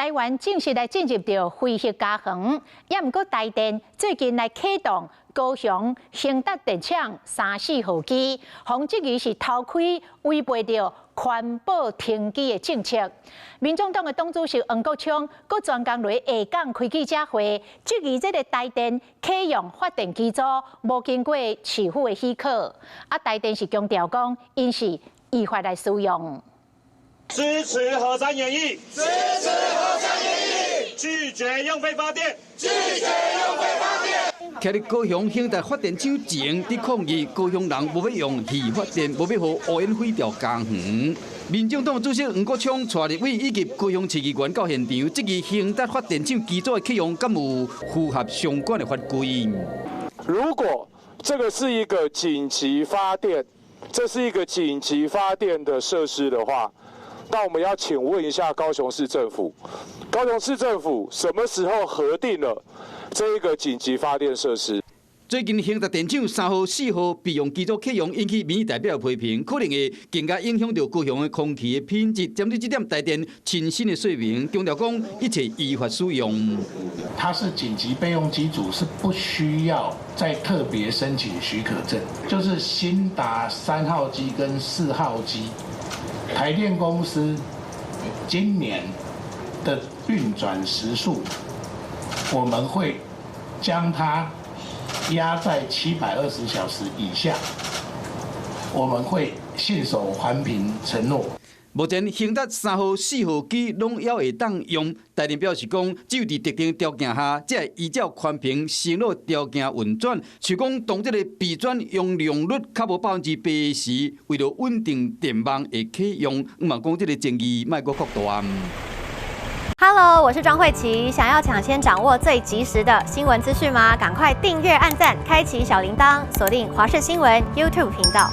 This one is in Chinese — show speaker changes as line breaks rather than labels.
台湾正式来进入到非核加防，也毋过台电最近来启动高雄兴达电厂3、4号机，防质疑是偷开违背着环保停机的政策。民众党的党主席黄国昌，佮专工来下港开记者会，质疑这个台电启用发电机组无经过市府的许可，台电是强调讲，因是依法来使用。
支持核三演绎，
支持核三演绎，
拒绝用废发电，
拒绝用废发电。
徛伫高雄兴达发电厂前，伫抗议高雄人无要用气发电，无要互乌烟废调加远。民众党主席黄国昌带立委以及高雄市议员到现场，质疑兴达发电厂机组的启用敢有符合相关的法规。
如果这个是一个紧急发电，这是一个紧急发电的设施的话。 那我们要请问一下高雄市政府，高雄市政府什么时候核定了这一个紧急发电设施？
最近兴达电厂3号、4号备用机组启用，引起民意代表的批评，可能会更加影响到高雄的空气的品质。针对这点，台电亲身的说明，强调讲一切依法使用。
它是紧急备用机组，是不需要再特别申请许可证，就是兴达3号机跟4号机。 台电公司今年的运转时数，我们会将它压在720小时以下，我们会信守环评承诺。
目前兴达3号、4号机拢还会当用，台电表示讲，只有伫特定条件下，才会依照环评承诺条件运转。像讲，当这个备转用量率较无100%时，为了稳定电网会启用，嘛讲这个争议莫阁扩大。
Hello， 我是庄慧琪。想要抢先掌握最及时的新闻资讯吗？赶快订阅、按赞、开启小铃铛，锁定华视新闻 YouTube 频道。